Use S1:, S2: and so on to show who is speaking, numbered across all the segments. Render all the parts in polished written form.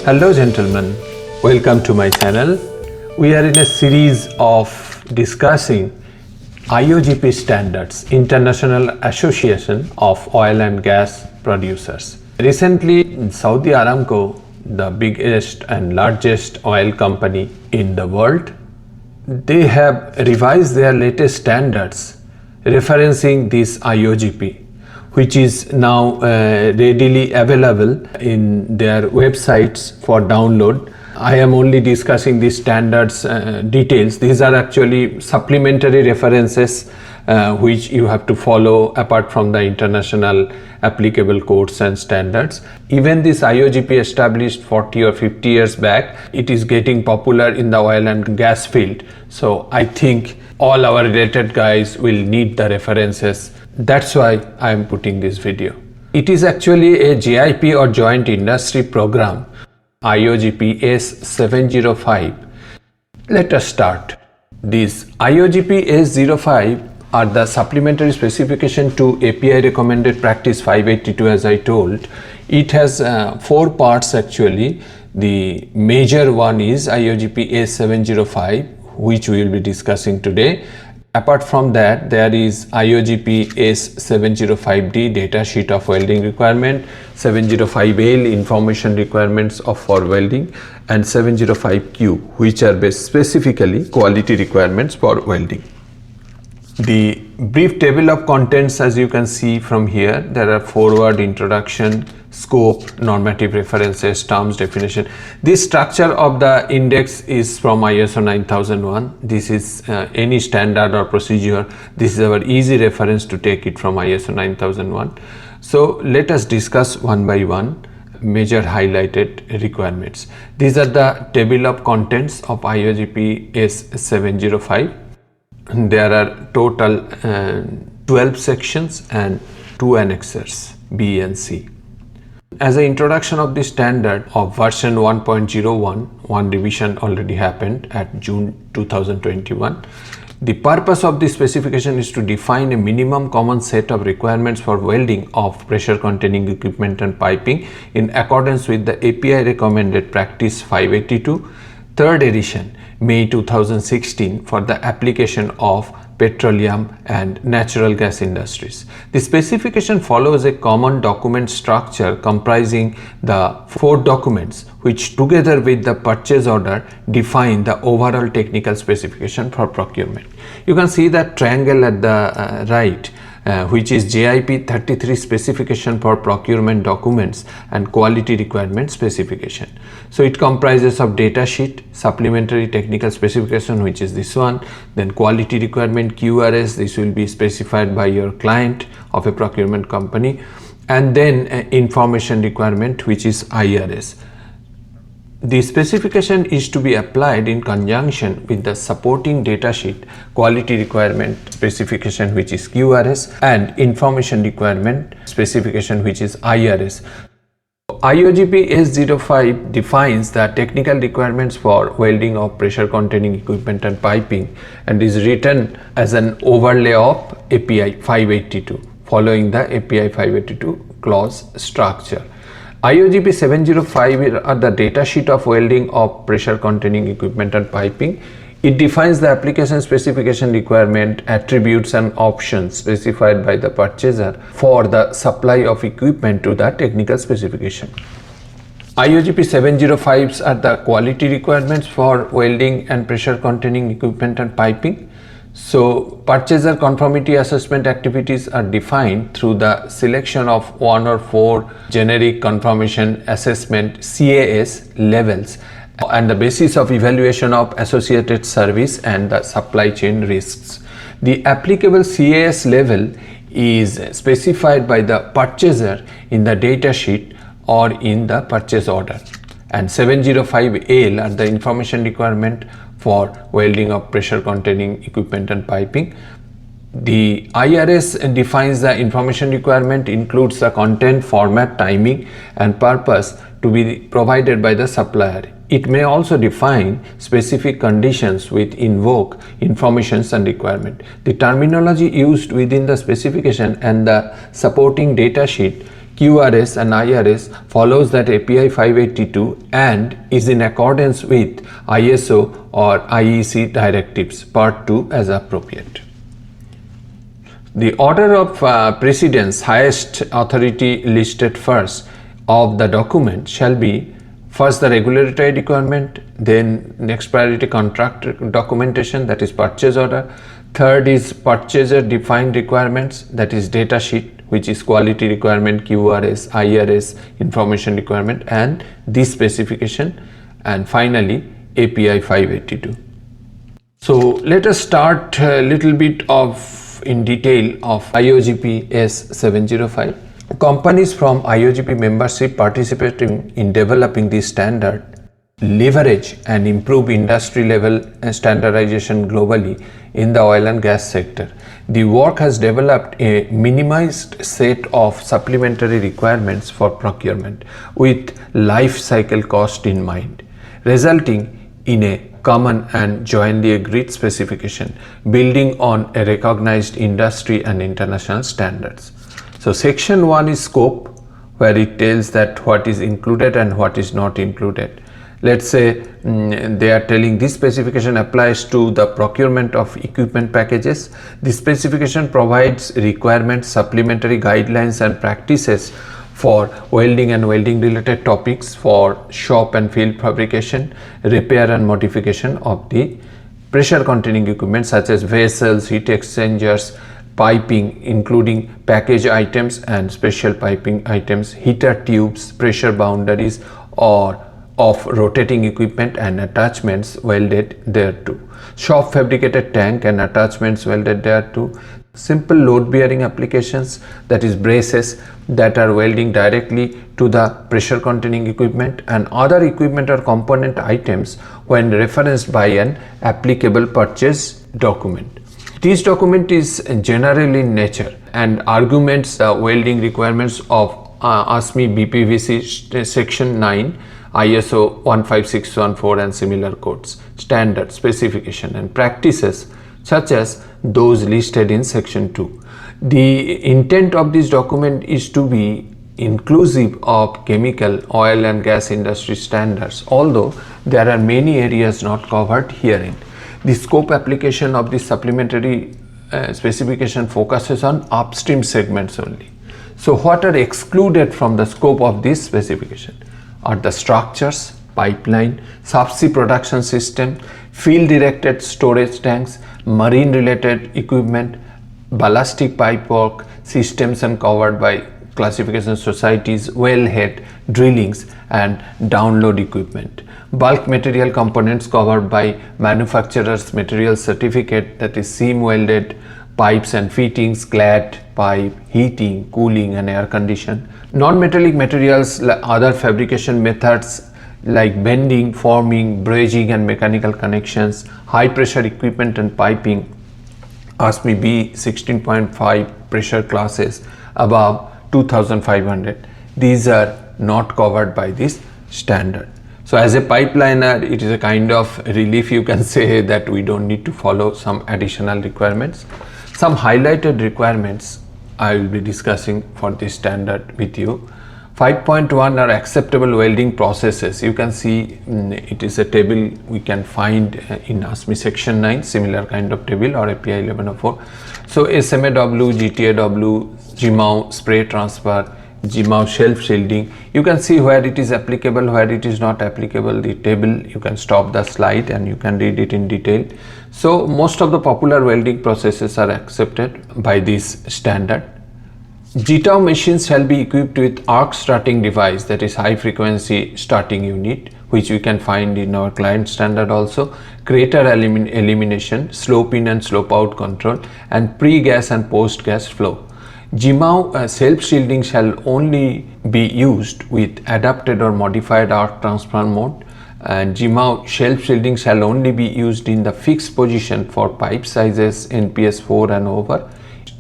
S1: Hello gentlemen, welcome to my channel. We are in a series of discussing IOGP standards, International Association of Oil and Gas Producers. Recently, Saudi Aramco, the biggest and largest oil company in the world, they have revised their latest standards referencing this IOGP, which is now readily available in their websites for download. I am only discussing the standards details. These are actually supplementary references which you have to follow apart from the international applicable codes and standards. Even this IOGP established 40 or 50 years back, it is getting popular in the oil and gas field. So I think all our related guys will need the references. That's why I am putting this video. It is actually a JIP or Joint Industry Program, IOGP-S-705. Let us start. This IOGP-S-05 are the supplementary specification to API recommended practice 582, as I told. It has 4 parts actually. The major one is IOGP-S-705, which we will be discussing today. Apart from that, there is IOGP-S-705D data sheet of welding requirement, 705L information requirements for welding, and 705Q, which are specifically quality requirements for welding. The brief table of contents, as you can see from here, there are foreword, introduction, scope, normative references, terms, definition. This structure of the index is from ISO 9001. This is any standard or procedure. This is our easy reference to take it from ISO 9001. So let us discuss one by one major highlighted requirements. These are the table of contents of IOGP S705. There are total 12 sections and 2 annexes, B and C. As an introduction of the standard of version 1.01, one revision already happened at June 2021. The purpose of this specification is to define a minimum common set of requirements for welding of pressure containing equipment and piping in accordance with the API recommended practice 582, 3rd edition, May 2016, for the application of petroleum and natural gas industries. The specification follows a common document structure comprising the 4 documents which together with the purchase order define the overall technical specification for procurement. You can see that triangle at the right, which is JIP 33 specification for procurement documents and quality requirement specification. So it comprises of data sheet, supplementary technical specification, which is this one, then quality requirement QRS, this will be specified by your client of a procurement company, and then information requirement, which is IRS. The specification is to be applied in conjunction with the supporting data sheet, quality requirement specification, which is QRS, and information requirement specification, which is IRS. IOGP S05 defines the technical requirements for welding of pressure containing equipment and piping and is written as an overlay of API 582 following the API 582 clause structure. IOGP 705 are the data sheet of welding of pressure containing equipment and piping. It defines the application specification requirement, attributes and options specified by the purchaser for the supply of equipment to the technical specification. IOGP 705s are the quality requirements for welding and pressure containing equipment and piping. So purchaser conformity assessment activities are defined through the selection of 1 or 4 generic conformation assessment CAS levels and the basis of evaluation of associated service and the supply chain risks. The applicable CAS level is specified by the purchaser in the data sheet or in the purchase order, and 705L are the information requirement for welding of pressure containing equipment and piping. The IRS defines the information requirement, includes the content, format, timing and purpose to be provided by the supplier. It may also define specific conditions which invoke informations and requirement. The terminology used within the specification and the supporting data sheet QRS and IRS follows that API 582 and is in accordance with ISO or IEC directives Part 2 as appropriate. The order of precedence, highest authority listed first of the document shall be first the regulatory requirement, then next priority contract documentation, that is purchase order. Third is purchaser defined requirements, that is data sheet, which is quality requirement, QRS, IRS, information requirement, and this specification, and finally API 582. So let us start a little bit in detail of IOGP-S-705. Companies from IOGP membership participating in developing this standard leverage and improve industry level standardization globally in the oil and gas sector. The work has developed a minimized set of supplementary requirements for procurement with life cycle cost in mind, resulting in a common and jointly agreed specification building on a recognized industry and international standards. So section 1 is scope, where it tells that what is included and what is not included. Let's say they are telling this specification applies to the procurement of equipment packages. This specification provides requirements, supplementary guidelines and practices for welding and welding related topics for shop and field fabrication, repair and modification of the pressure containing equipment such as vessels, heat exchangers, piping including package items and special piping items, heater tubes, pressure boundaries or of rotating equipment and attachments welded thereto, shop fabricated tank and attachments welded thereto, simple load bearing applications, that is braces that are welding directly to the pressure containing equipment, and other equipment or component items when referenced by an applicable purchase document. This document is general in nature and arguments the welding requirements of ASME BPVC section 9, ISO 15614 and similar codes, standard, specification and practices such as those listed in section 2. The intent of this document is to be inclusive of chemical, oil and gas industry standards, although there are many areas not covered herein. The scope application of this supplementary specification focuses on upstream segments only. So what are excluded from the scope of this specification are the structures, pipeline, subsea production system, field directed storage tanks, marine related equipment, ballastic pipework systems and covered by classification societies, wellhead, drillings and download equipment. Bulk material components covered by manufacturer's material certificate, that is seam welded pipes and fittings, clad pipe, heating, cooling and air condition. Non-metallic materials, other fabrication methods like bending, forming, brazing and mechanical connections, high pressure equipment and piping, ASME B 16.5 pressure classes above 2500. These are not covered by this standard. So as a pipeliner, it is a kind of relief, you can say, that we don't need to follow some additional requirements. Some highlighted requirements I will be discussing for this standard with you. 5.1 are acceptable welding processes. You can see it is a table we can find in ASME section 9, similar kind of table, or API 1104. So SMAW, GTAW, GMAW, spray transfer, GMAW shelf shielding. You can see where it is applicable, where it is not applicable. The table, you can stop the slide and you can read it in detail. So most of the popular welding processes are accepted by this standard. GTAW machines shall be equipped with arc starting device, that is high frequency starting unit, which we can find in our client standard also, crater elimination, slope in and slope out control, and pre-gas and post-gas flow. GMAW self-shielding shall only be used with adapted or modified arc transfer mode, and GMAW self-shielding shall only be used in the fixed position for pipe sizes NPS 4 and over.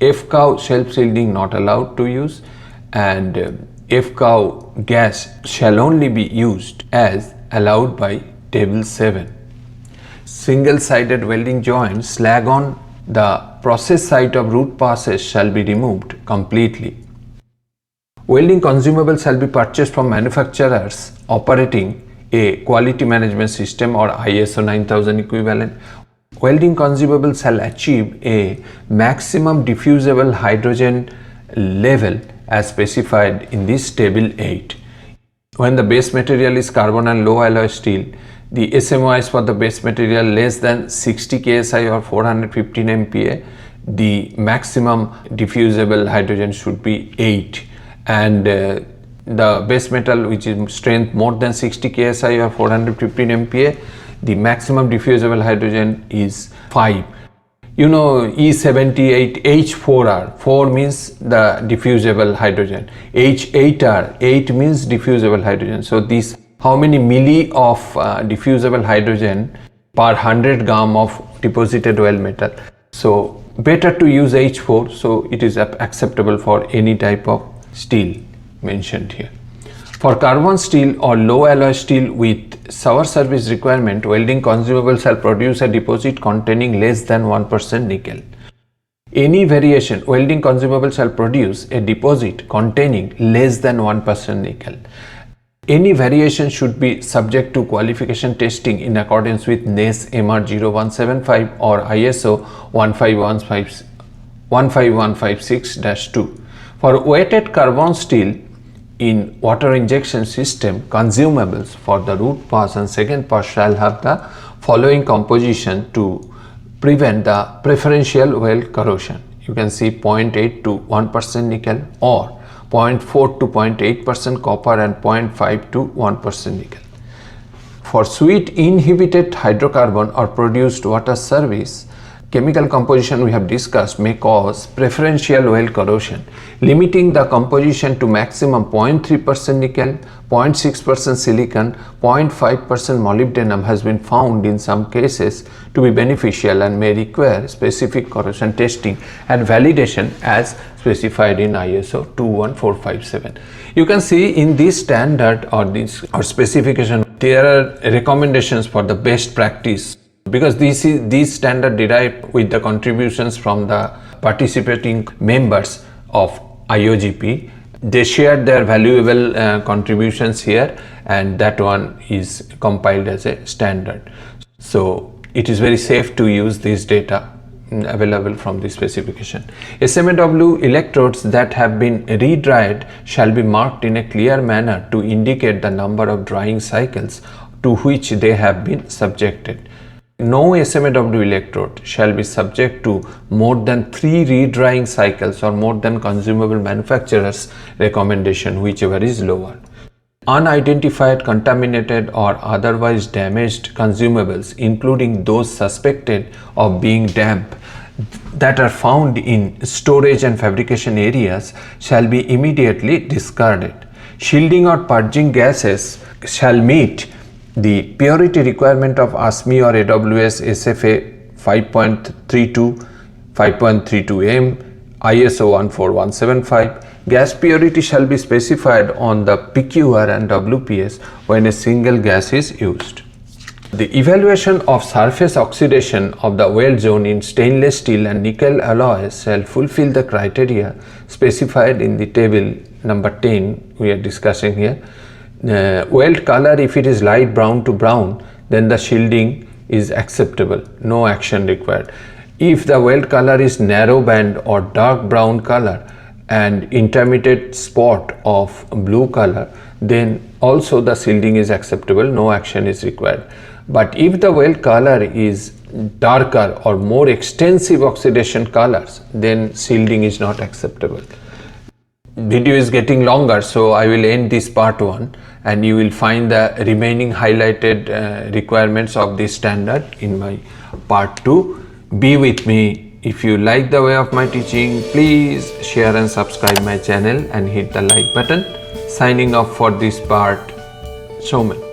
S1: FCOW self-shielding not allowed to use, and FCOW gas shall only be used as allowed by table 7. Single-sided welding joints slag on the process site of root passes shall be removed completely. Welding consumables shall be purchased from manufacturers operating a quality management system or ISO 9000 equivalent. Welding consumables shall achieve a maximum diffusible hydrogen level as specified in this table 8. When the base material is carbon and low alloy steel, the SMOIs for the base material less than 60 KSI or 415 MPa, the maximum diffusible hydrogen should be 8, and the base metal which is strength more than 60 KSI or 415 MPa, the maximum diffusible hydrogen is 5. You know E78 H4R, 4 means the diffusible hydrogen, H8R, 8 means diffusible hydrogen. So this, how many milli of diffusible hydrogen per 100 gram of deposited weld metal. So better to use H4, so it is acceptable for any type of steel mentioned here. For carbon steel or low alloy steel with sour service requirement, welding consumables shall produce a deposit containing less than 1% nickel. Any variation, welding consumables shall produce a deposit containing less than 1% nickel. Any variation should be subject to qualification testing in accordance with NES MR 0175 or ISO 15156-2. For weighted carbon steel in water injection system, consumables for the root pass and second pass shall have the following composition to prevent the preferential weld corrosion. You can see 0.8 to 1% nickel or 0.4 to 0.8% copper and 0.5 to 1% nickel. For sweet inhibited hydrocarbon or produced water service, chemical composition we have discussed may cause preferential weld corrosion. Limiting the composition to maximum 0.3% nickel, 0.6% silicon, 0.5% molybdenum has been found in some cases to be beneficial and may require specific corrosion testing and validation as specified in ISO 21457. You can see in this standard or this specification, there are recommendations for the best practice, because these standard derive with the contributions from the participating members of IOGP. They shared their valuable contributions here, and that one is compiled as a standard. So it is very safe to use this data available from the specification. SMAW electrodes that have been re-dried shall be marked in a clear manner to indicate the number of drying cycles to which they have been subjected. No SMAW electrode shall be subject to more than 3 re-drying cycles or more than consumable manufacturer's recommendation, whichever is lower. Unidentified, contaminated or otherwise damaged consumables, including those suspected of being damp, that are found in storage and fabrication areas shall be immediately discarded. Shielding or purging gases shall meet the purity requirement of ASME or AWS SFA 5.32, 5.32M, ISO 14175. Gas purity shall be specified on the PQR and WPS when a single gas is used. The evaluation of surface oxidation of the weld zone in stainless steel and nickel alloys shall fulfill the criteria specified in the table number 10 we are discussing here. Weld color, if it is light brown to brown, then the shielding is acceptable, no action required. If the weld color is narrow band or dark brown color and intermediate spot of blue color, then also the shielding is acceptable, no action is required. But if the weld color is darker or more extensive oxidation colors, then shielding is not acceptable. Video is getting longer, so I will end this part 1 and you will find the remaining highlighted requirements of this standard in my part 2. Be with me. If you like the way of my teaching, please share and subscribe my channel and hit the like button. Signing off for this part, Showman.